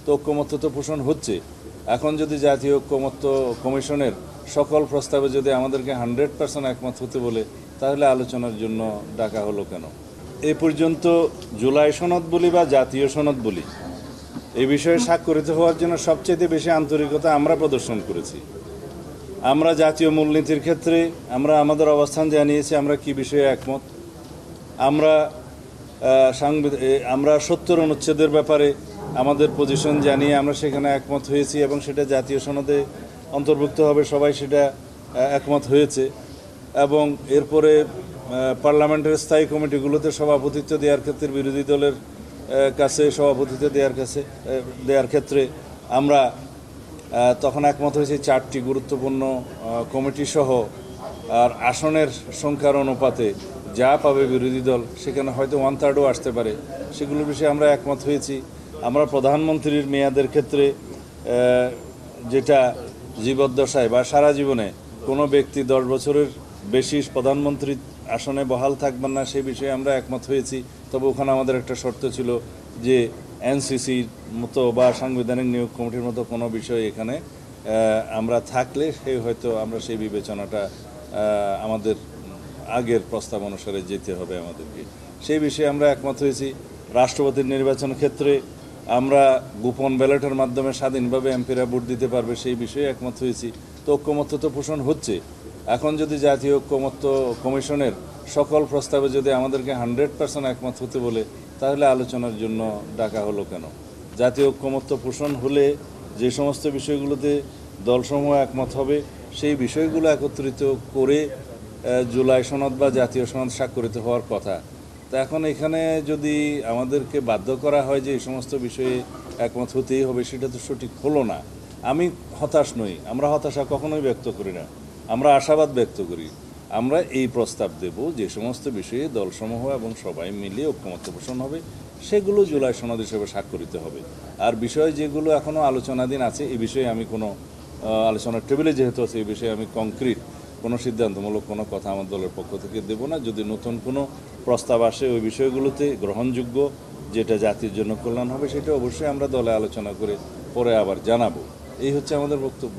তো ঐক্যমত্য তো পোষণ হচ্ছে। এখন যদি জাতীয় ঐক্যমত্য কমিশনের সকল প্রস্তাবে যদি আমাদেরকে 100% একমত হতে বলে, তাহলে আলোচনার জন্য ডাকা হলো কেন? এ পর্যন্ত জুলাই সনদ বলি বা জাতীয় সনদ বলি, এই বিষয়ে স্বাক্ষরিত হওয়ার জন্য সবচেয়ে বেশি আন্তরিকতা আমরা প্রদর্শন করেছি। আমরা জাতীয় মূলনীতির ক্ষেত্রে আমরা আমাদের অবস্থান জানিয়েছি আমরা কি বিষয়ে একমত। আমরা 70 অনুচ্ছেদের ব্যাপারে আমাদের পজিশন জানিয়ে আমরা সেখানে একমত হয়েছি এবং সেটা জাতীয় সনদে অন্তর্ভুক্ত হবে, সবাই সেটা একমত হয়েছে। এবং এরপরে পার্লামেন্টের স্থায়ী কমিটিগুলোতে সভাপতিত্ব দেওয়ার ক্ষেত্রে বিরোধী দলের কাছে সভাপতিত্ব দেওয়ার ক্ষেত্রে আমরা তখন একমত হয়েছে 4টি গুরুত্বপূর্ণ কমিটি সহ। আর আসনের সংখ্যার অনুপাতে যা পাবে বিরোধী দল সেখানে হয়তো 1/3ও আসতে পারে, সেগুলোর বিষয়ে আমরা একমত হয়েছি। আমরা প্রধানমন্ত্রীর মেয়াদের ক্ষেত্রে যেটা জীবদ্দশায় বা সারা জীবনে কোনো ব্যক্তি 10 বছরের বেশি প্রধানমন্ত্রী আসনে বহাল থাকবেন না, সেই বিষয়ে আমরা একমত হয়েছি। তবে ওখানে আমাদের একটা শর্ত ছিল যে এনসিসির মতো বা সাংবিধানিক নিয়োগ কমিটির মতো কোনো বিষয় এখানে আমরা থাকলে হয়তো আমরা সেই বিবেচনাটা আমাদের আগের প্রস্তাব অনুসারে যেতে হবে আমাদেরকে, সেই বিষয়ে আমরা একমত হয়েছি। রাষ্ট্রপতির নির্বাচনের ক্ষেত্রে আমরা গোপন ব্যালটের মাধ্যমে স্বাধীনভাবে এমপিরা ভোট দিতে পারবে, সেই বিষয়ে একমত হয়েছি। তো ঐক্যমত্য তো পোষণ হচ্ছে। এখন যদি জাতীয় ঐক্যমত্য কমিশনের সকল প্রস্তাবে যদি আমাদেরকে 100% একমত হতে বলে, তাহলে আলোচনার জন্য ডাকা হলো কেন? জাতীয় ঐক্যমত্য পোষণ হলে যে সমস্ত বিষয়গুলোতে দলসমূহ একমত হবে, সেই বিষয়গুলো একত্রিত করে জুলাই সনদ বা জাতীয় সনদ স্বাক্ষরিত হওয়ার কথা। তা এখন এখানে যদি আমাদেরকে বাধ্য করা হয় যে এই সমস্ত বিষয়ে একমত হতেই হবে, সেটা তো সঠিক হলো না। আমি হতাশ নই, আমরা হতাশা কখনোই ব্যক্ত করি না, আমরা আশাবাদ ব্যক্ত করি। আমরা এই প্রস্তাব দেব যে সমস্ত বিষয়ে দলসমূহ এবং সবাই মিলে ঐক্যমত্য পোষণ হবে, সেগুলো জুলাই সনদ হিসেবে স্বাক্ষরিত হবে। আর বিষয় যেগুলো এখনও আলোচনাধীন আছে, এই বিষয়ে আমি কোনো আলোচনার টেবিলে যেহেতু আছে, এই বিষয়ে আমি কংক্রিট কোনো সিদ্ধান্তমূলক কোনো কথা আমার দলের পক্ষ থেকে দেব না। যদি নতুন কোনো প্রস্তাব আসে ওই বিষয়গুলোতে গ্রহণযোগ্য, যেটা জাতির জন্য কল্যাণ হবে, সেটা অবশ্যই আমরা দলে আলোচনা করে পরে আবার জানাবো। এই হচ্ছে আমাদের বক্তব্য।